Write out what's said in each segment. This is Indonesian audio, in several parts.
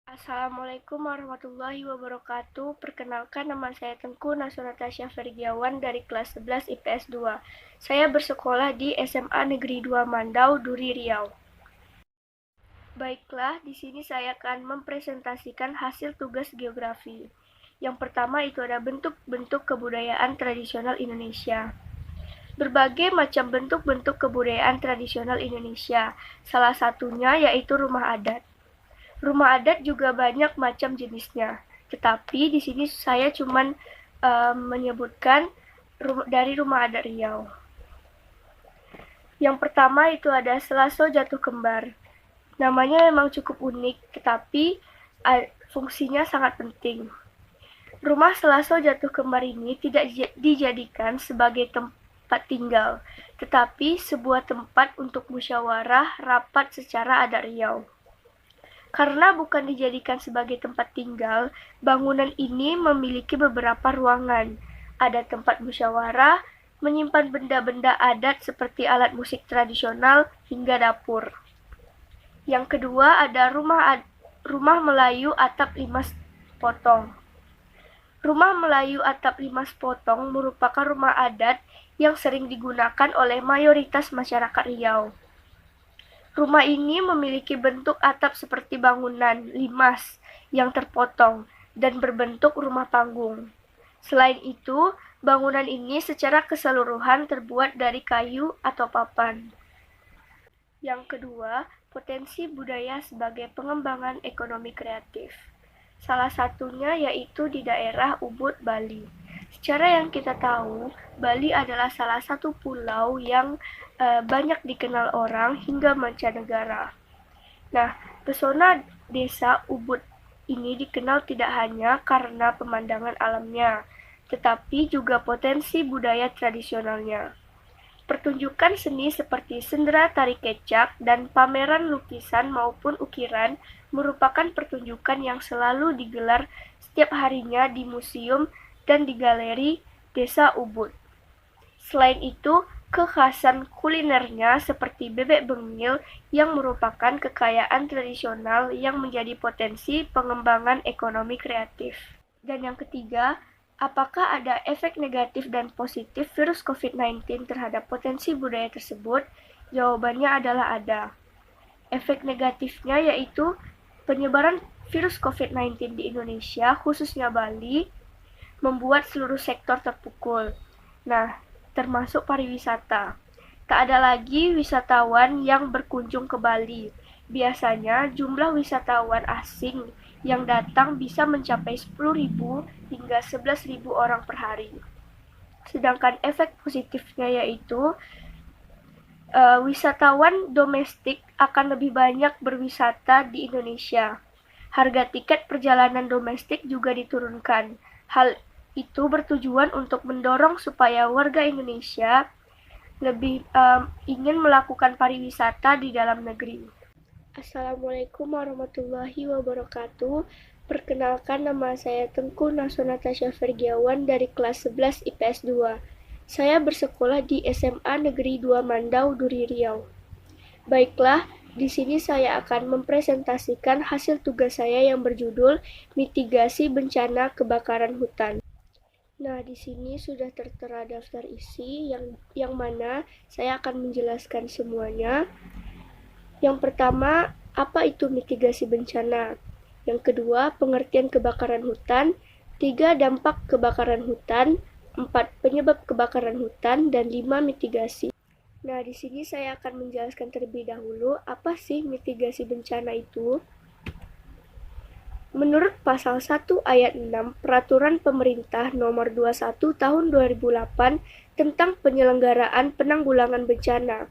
Assalamualaikum warahmatullahi wabarakatuh. Perkenalkan, nama saya Tengku Natasha Fergiawan dari kelas 11 IPS 2. Saya bersekolah di SMA Negeri 2 Mandau, Duri, Riau. Baiklah, di sini saya akan mempresentasikan hasil tugas geografi. Yang pertama itu ada bentuk-bentuk kebudayaan tradisional Indonesia. Berbagai macam bentuk-bentuk kebudayaan tradisional Indonesia. Salah satunya yaitu rumah adat. Rumah adat juga banyak macam jenisnya, tetapi di sini saya cuma menyebutkan dari rumah adat Riau. Yang pertama itu ada Selaso Jatuh Kembar. Namanya memang cukup unik, tetapi fungsinya sangat penting. Rumah Selaso Jatuh Kembar ini tidak dijadikan sebagai tempat tinggal, tetapi sebuah tempat untuk musyawarah rapat secara adat Riau. Karena bukan dijadikan sebagai tempat tinggal, bangunan ini memiliki beberapa ruangan. Ada tempat musyawarah, menyimpan benda-benda adat seperti alat musik tradisional hingga dapur. Yang kedua ada rumah Melayu atap 5 potong. Rumah Melayu atap 5 potong merupakan rumah adat yang sering digunakan oleh mayoritas masyarakat Riau. Rumah ini memiliki bentuk atap seperti bangunan limas yang terpotong dan berbentuk rumah panggung. Selain itu, bangunan ini secara keseluruhan terbuat dari kayu atau papan. Yang kedua, potensi budaya sebagai pengembangan ekonomi kreatif. Salah satunya yaitu di daerah Ubud, Bali. Secara yang kita tahu, Bali adalah salah satu pulau yang banyak dikenal orang hingga mancanegara. Nah, pesona desa Ubud ini dikenal tidak hanya karena pemandangan alamnya, tetapi juga potensi budaya tradisionalnya. Pertunjukan seni seperti sendera tari kecak dan pameran lukisan maupun ukiran merupakan pertunjukan yang selalu digelar setiap harinya di museum dan di galeri Desa Ubud. Selain itu, kekhasan kulinernya seperti bebek bengil yang merupakan kekayaan tradisional yang menjadi potensi pengembangan ekonomi kreatif. Dan yang ketiga, apakah ada efek negatif dan positif virus COVID-19 terhadap potensi budaya tersebut? Jawabannya adalah ada. Efek negatifnya yaitu penyebaran virus COVID-19 di Indonesia, khususnya Bali, membuat seluruh sektor terpukul. Nah, termasuk pariwisata. Tak ada lagi wisatawan yang berkunjung ke Bali. Biasanya jumlah wisatawan asing yang datang bisa mencapai 10.000 hingga 11.000 orang per hari. Sedangkan efek positifnya yaitu wisatawan domestik akan lebih banyak berwisata di Indonesia. Harga tiket perjalanan domestik juga diturunkan. Hal itu bertujuan untuk mendorong supaya warga Indonesia lebih ingin melakukan pariwisata di dalam negeri. Assalamualaikum warahmatullahi wabarakatuh. Perkenalkan, nama saya Tengku Natasha Fergiawan dari kelas 11 IPS 2. Saya bersekolah di SMA Negeri 2 Mandau, Duri, Riau. Baiklah, di sini saya akan mempresentasikan hasil tugas saya yang berjudul mitigasi bencana kebakaran hutan. Nah, di sini sudah tertera daftar isi yang mana saya akan menjelaskan semuanya. Yang pertama, apa itu mitigasi bencana? Yang kedua, pengertian kebakaran hutan. 3, dampak kebakaran hutan. 4, penyebab kebakaran hutan. Dan 5, mitigasi. Nah, di sini saya akan menjelaskan terlebih dahulu apa sih mitigasi bencana itu. Menurut pasal 1 ayat 6 Peraturan Pemerintah Nomor 21 Tahun 2008 tentang penyelenggaraan penanggulangan bencana,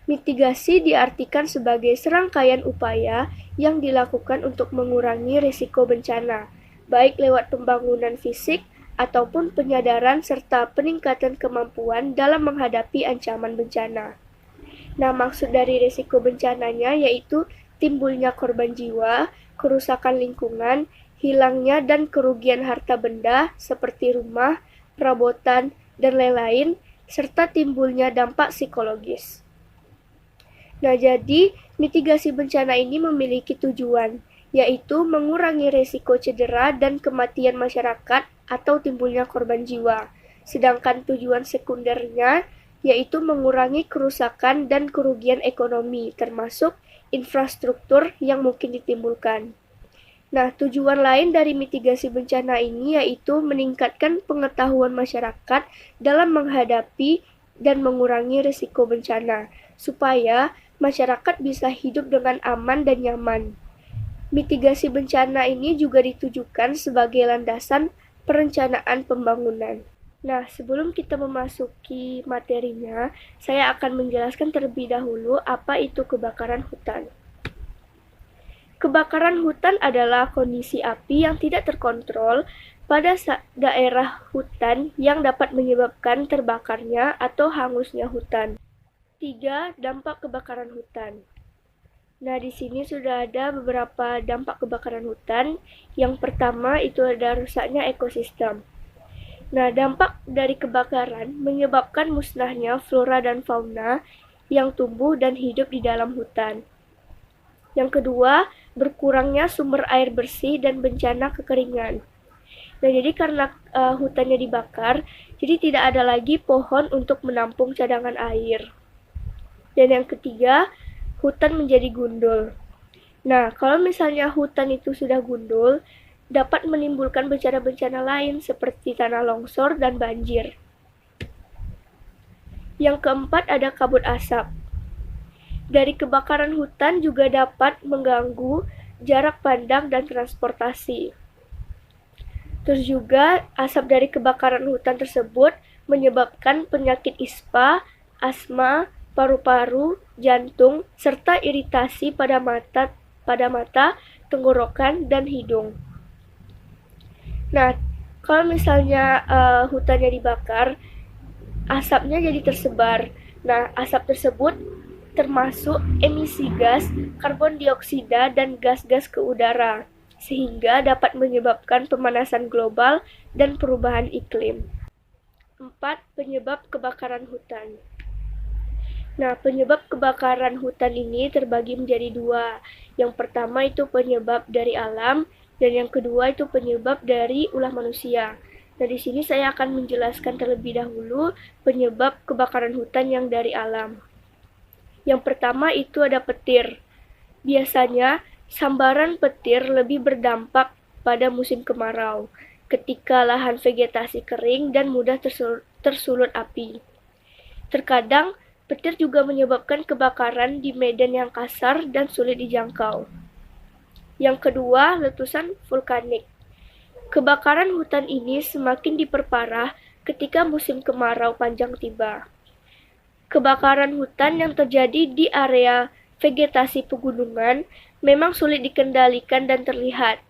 mitigasi diartikan sebagai serangkaian upaya yang dilakukan untuk mengurangi risiko bencana, baik lewat pembangunan fisik ataupun penyadaran serta peningkatan kemampuan dalam menghadapi ancaman bencana. Nah, maksud dari risiko bencananya yaitu timbulnya korban jiwa, kerusakan lingkungan, hilangnya dan kerugian harta benda seperti rumah, perabotan, dan lain-lain, serta timbulnya dampak psikologis. Nah, jadi mitigasi bencana ini memiliki tujuan, yaitu mengurangi risiko cedera dan kematian masyarakat atau timbulnya korban jiwa. Sedangkan tujuan sekundernya yaitu mengurangi kerusakan dan kerugian ekonomi, termasuk infrastruktur yang mungkin ditimbulkan. Nah, tujuan lain dari mitigasi bencana ini yaitu meningkatkan pengetahuan masyarakat dalam menghadapi dan mengurangi risiko bencana, supaya masyarakat bisa hidup dengan aman dan nyaman. Mitigasi bencana ini juga ditujukan sebagai landasan perencanaan pembangunan. Nah, sebelum kita memasuki materinya, saya akan menjelaskan terlebih dahulu apa itu kebakaran hutan. Kebakaran hutan adalah kondisi api yang tidak terkontrol pada daerah hutan yang dapat menyebabkan terbakarnya atau hangusnya hutan. 3. Dampak kebakaran hutan. Nah, di sini sudah ada beberapa dampak kebakaran hutan. Yang pertama itu ada rusaknya ekosistem. Nah, dampak dari kebakaran menyebabkan musnahnya flora dan fauna yang tumbuh dan hidup di dalam hutan. Yang kedua, berkurangnya sumber air bersih dan bencana kekeringan. Nah, jadi karena hutannya dibakar, jadi tidak ada lagi pohon untuk menampung cadangan air. Dan yang ketiga, hutan menjadi gundul. Nah, kalau misalnya hutan itu sudah gundul, dapat menimbulkan bencana-bencana lain seperti tanah longsor dan banjir. Yang keempat ada kabut asap. Dari kebakaran hutan juga dapat mengganggu jarak pandang dan transportasi. Terus juga asap dari kebakaran hutan tersebut menyebabkan penyakit ispa, asma, paru-paru, jantung, serta iritasi pada mata, tenggorokan, dan hidung. Nah, kalau misalnya hutannya dibakar, asapnya jadi tersebar. Nah, asap tersebut termasuk emisi gas, karbon dioksida, dan gas-gas ke udara, sehingga dapat menyebabkan pemanasan global dan perubahan iklim. 4. Penyebab kebakaran hutan. Nah, penyebab kebakaran hutan ini terbagi menjadi 2. Yang pertama itu penyebab dari alam, dan yang kedua itu penyebab dari ulah manusia. Nah, di sini saya akan menjelaskan terlebih dahulu penyebab kebakaran hutan yang dari alam. Yang pertama itu ada petir. Biasanya, sambaran petir lebih berdampak pada musim kemarau, ketika lahan vegetasi kering dan mudah tersulut api. Terkadang, petir juga menyebabkan kebakaran di medan yang kasar dan sulit dijangkau. Yang kedua, letusan vulkanik. Kebakaran hutan ini semakin diperparah ketika musim kemarau panjang tiba. Kebakaran hutan yang terjadi di area vegetasi pegunungan memang sulit dikendalikan dan terlihat.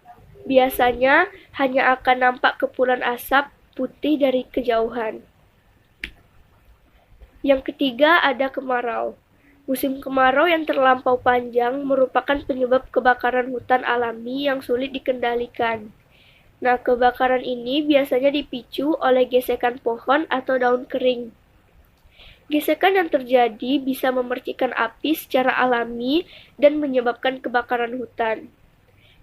Biasanya hanya akan nampak kepulan asap putih dari kejauhan. Yang ketiga ada kemarau. Musim kemarau yang terlampau panjang merupakan penyebab kebakaran hutan alami yang sulit dikendalikan. Nah, kebakaran ini biasanya dipicu oleh gesekan pohon atau daun kering. Gesekan yang terjadi bisa memercikan api secara alami dan menyebabkan kebakaran hutan.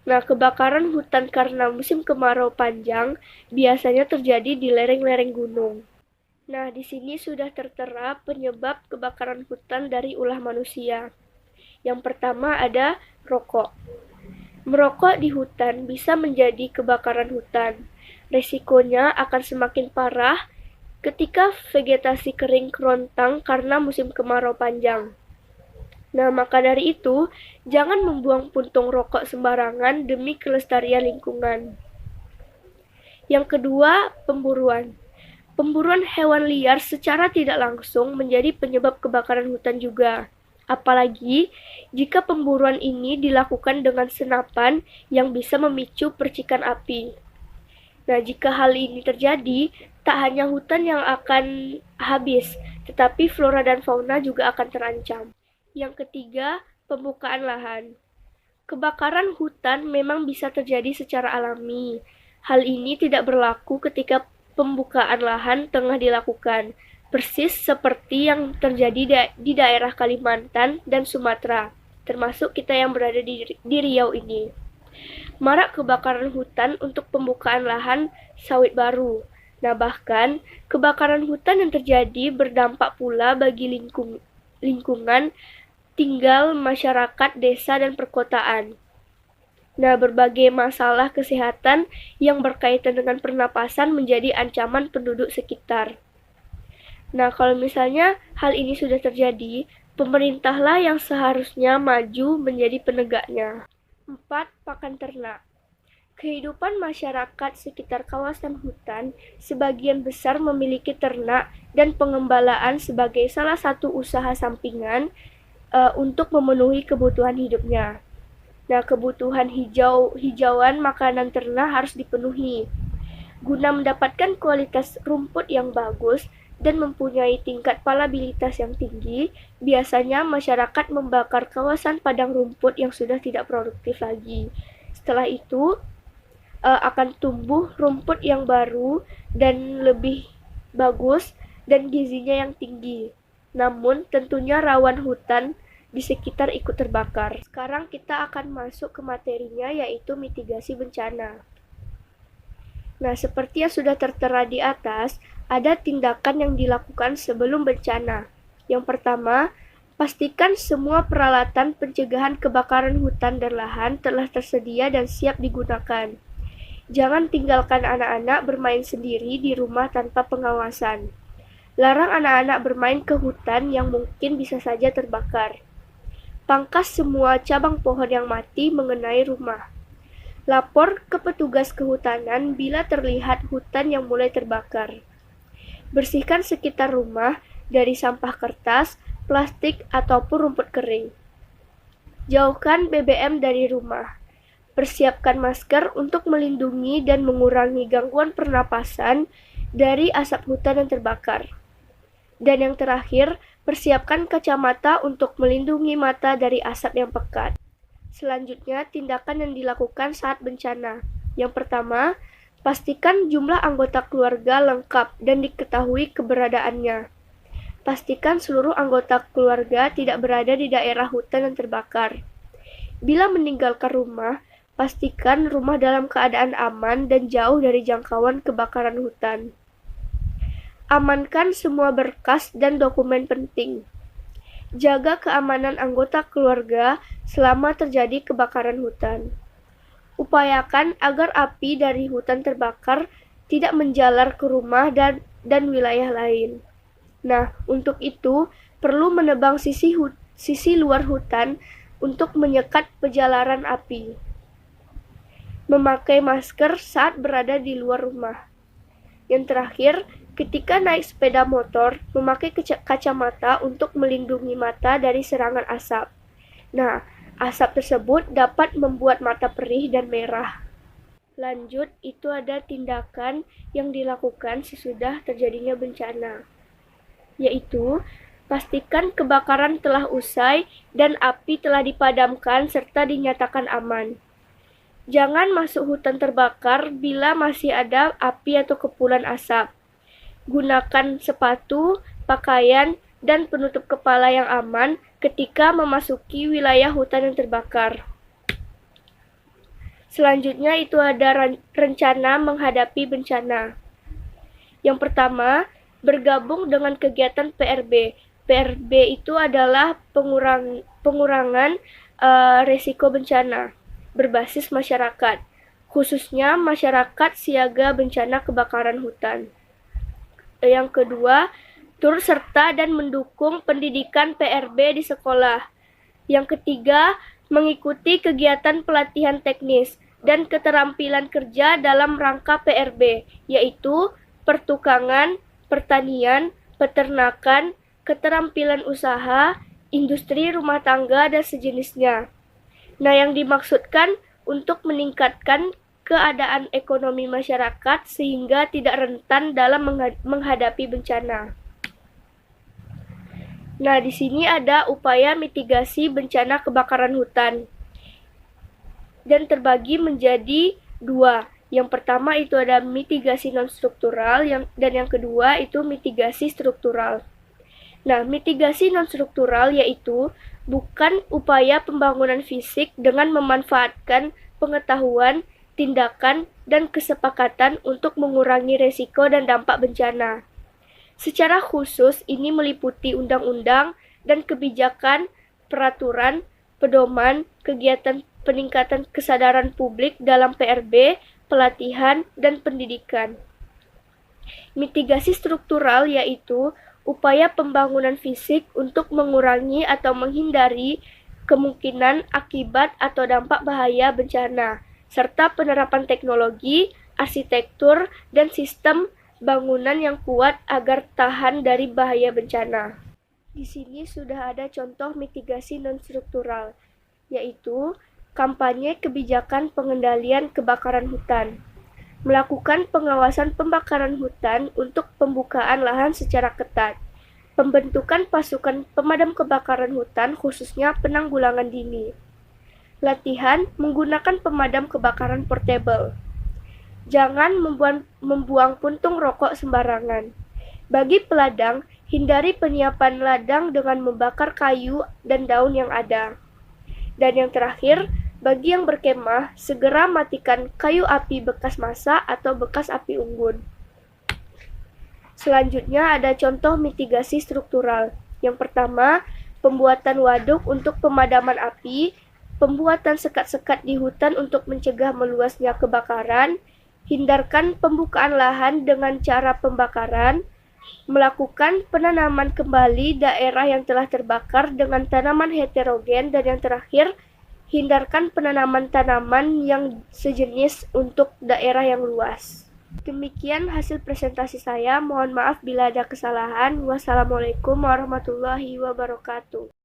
Nah, kebakaran hutan karena musim kemarau panjang biasanya terjadi di lereng-lereng gunung. Nah, di sini sudah tertera penyebab kebakaran hutan dari ulah manusia. Yang pertama ada rokok. Merokok di hutan bisa menjadi kebakaran hutan. Risikonya akan semakin parah ketika vegetasi kering kerontang karena musim kemarau panjang. Nah, maka dari itu, jangan membuang puntung rokok sembarangan demi kelestarian lingkungan. Yang kedua, pemburuan. Pemburuan hewan liar secara tidak langsung menjadi penyebab kebakaran hutan juga. Apalagi jika pemburuan ini dilakukan dengan senapan yang bisa memicu percikan api. Nah, jika hal ini terjadi, tak hanya hutan yang akan habis, tetapi flora dan fauna juga akan terancam. Yang ketiga, pembukaan lahan. Kebakaran hutan memang bisa terjadi secara alami. Hal ini tidak berlaku ketika pembukaan lahan tengah dilakukan, persis seperti yang terjadi di daerah Kalimantan dan Sumatera, termasuk kita yang berada di Riau ini. Marak kebakaran hutan untuk pembukaan lahan sawit baru. Nah, bahkan kebakaran hutan yang terjadi berdampak pula bagi lingkungan tinggal masyarakat desa dan perkotaan. Nah, berbagai masalah kesehatan yang berkaitan dengan pernapasan menjadi ancaman penduduk sekitar. Nah, kalau misalnya hal ini sudah terjadi, pemerintahlah yang seharusnya maju menjadi penegaknya. 4. Pakan ternak. Kehidupan masyarakat sekitar kawasan hutan sebagian besar memiliki ternak dan pengembalaan sebagai salah satu usaha sampingan untuk memenuhi kebutuhan hidupnya. Nah, kebutuhan hijauan makanan ternak harus dipenuhi. Guna mendapatkan kualitas rumput yang bagus dan mempunyai tingkat palabilitas yang tinggi, biasanya masyarakat membakar kawasan padang rumput yang sudah tidak produktif lagi. Setelah itu, akan tumbuh rumput yang baru dan lebih bagus dan gizinya yang tinggi. Namun, tentunya rawan hutan di sekitar ikut terbakar. Sekarang kita akan masuk ke materinya, yaitu mitigasi bencana. Nah, seperti yang sudah tertera di atas, ada tindakan yang dilakukan sebelum bencana. Yang pertama, pastikan semua peralatan pencegahan kebakaran hutan dan lahan telah tersedia dan siap digunakan. Jangan tinggalkan anak-anak bermain sendiri di rumah tanpa pengawasan. Larang anak-anak bermain ke hutan yang mungkin bisa saja terbakar. Pangkas semua cabang pohon yang mati mengenai rumah. Lapor ke petugas kehutanan bila terlihat hutan yang mulai terbakar. Bersihkan sekitar rumah dari sampah kertas, plastik, ataupun rumput kering. Jauhkan BBM dari rumah. Persiapkan masker untuk melindungi dan mengurangi gangguan pernapasan dari asap hutan yang terbakar. Dan yang terakhir, persiapkan kacamata untuk melindungi mata dari asap yang pekat. Selanjutnya, tindakan yang dilakukan saat bencana. Yang pertama, pastikan jumlah anggota keluarga lengkap dan diketahui keberadaannya. Pastikan seluruh anggota keluarga tidak berada di daerah hutan yang terbakar. Bila meninggalkan rumah, pastikan rumah dalam keadaan aman dan jauh dari jangkauan kebakaran hutan. Amankan semua berkas dan dokumen penting. Jaga keamanan anggota keluarga selama terjadi kebakaran hutan. Upayakan agar api dari hutan terbakar tidak menjalar ke rumah dan wilayah lain. Nah, untuk itu perlu menebang sisi luar hutan untuk menyekat penjalaran api. Memakai masker saat berada di luar rumah. Yang terakhir, ketika naik sepeda motor, memakai kacamata untuk melindungi mata dari serangan asap. Nah, asap tersebut dapat membuat mata perih dan merah. Lanjut, itu ada tindakan yang dilakukan sesudah terjadinya bencana, yaitu pastikan kebakaran telah usai dan api telah dipadamkan serta dinyatakan aman. Jangan masuk hutan terbakar bila masih ada api atau kepulan asap. Gunakan sepatu, pakaian, dan penutup kepala yang aman ketika memasuki wilayah hutan yang terbakar. Selanjutnya itu ada rencana menghadapi bencana. Yang pertama, bergabung dengan kegiatan PRB. PRB itu adalah pengurangan resiko bencana berbasis masyarakat, khususnya masyarakat siaga bencana kebakaran hutan. Yang kedua, turut serta dan mendukung pendidikan PRB di sekolah. Yang ketiga, mengikuti kegiatan pelatihan teknis dan keterampilan kerja dalam rangka PRB, yaitu pertukangan, pertanian, peternakan, keterampilan usaha, industri rumah tangga, dan sejenisnya. Nah, yang dimaksudkan untuk meningkatkan keadaan ekonomi masyarakat sehingga tidak rentan dalam menghadapi bencana. Nah, di sini ada upaya mitigasi bencana kebakaran hutan dan terbagi menjadi dua. Yang pertama itu ada mitigasi non-struktural dan yang kedua itu mitigasi struktural. Nah, mitigasi non-struktural yaitu bukan upaya pembangunan fisik dengan memanfaatkan pengetahuan, tindakan, dan kesepakatan untuk mengurangi resiko dan dampak bencana. Secara khusus, ini meliputi undang-undang dan kebijakan, peraturan, pedoman, kegiatan peningkatan kesadaran publik dalam PRB, pelatihan, dan pendidikan. Mitigasi struktural yaitu upaya pembangunan fisik untuk mengurangi atau menghindari kemungkinan akibat atau dampak bahaya bencana, serta penerapan teknologi, arsitektur, dan sistem bangunan yang kuat agar tahan dari bahaya bencana. Di sini sudah ada contoh mitigasi non-struktural, yaitu kampanye kebijakan pengendalian kebakaran hutan, melakukan pengawasan pembakaran hutan untuk pembukaan lahan secara ketat, pembentukan pasukan pemadam kebakaran hutan khususnya penanggulangan dini, latihan menggunakan pemadam kebakaran portable, jangan membuang puntung rokok sembarangan. Bagi peladang, hindari penyiapan ladang dengan membakar kayu dan daun yang ada. Dan yang terakhir, bagi yang berkemah, segera matikan kayu api bekas masak atau bekas api unggun. Selanjutnya ada contoh mitigasi struktural. Yang pertama, pembuatan waduk untuk pemadaman api, pembuatan sekat-sekat di hutan untuk mencegah meluasnya kebakaran, hindarkan pembukaan lahan dengan cara pembakaran, melakukan penanaman kembali daerah yang telah terbakar dengan tanaman heterogen, dan yang terakhir, hindarkan penanaman tanaman yang sejenis untuk daerah yang luas. Demikian hasil presentasi saya. Mohon maaf bila ada kesalahan. Wassalamualaikum warahmatullahi wabarakatuh.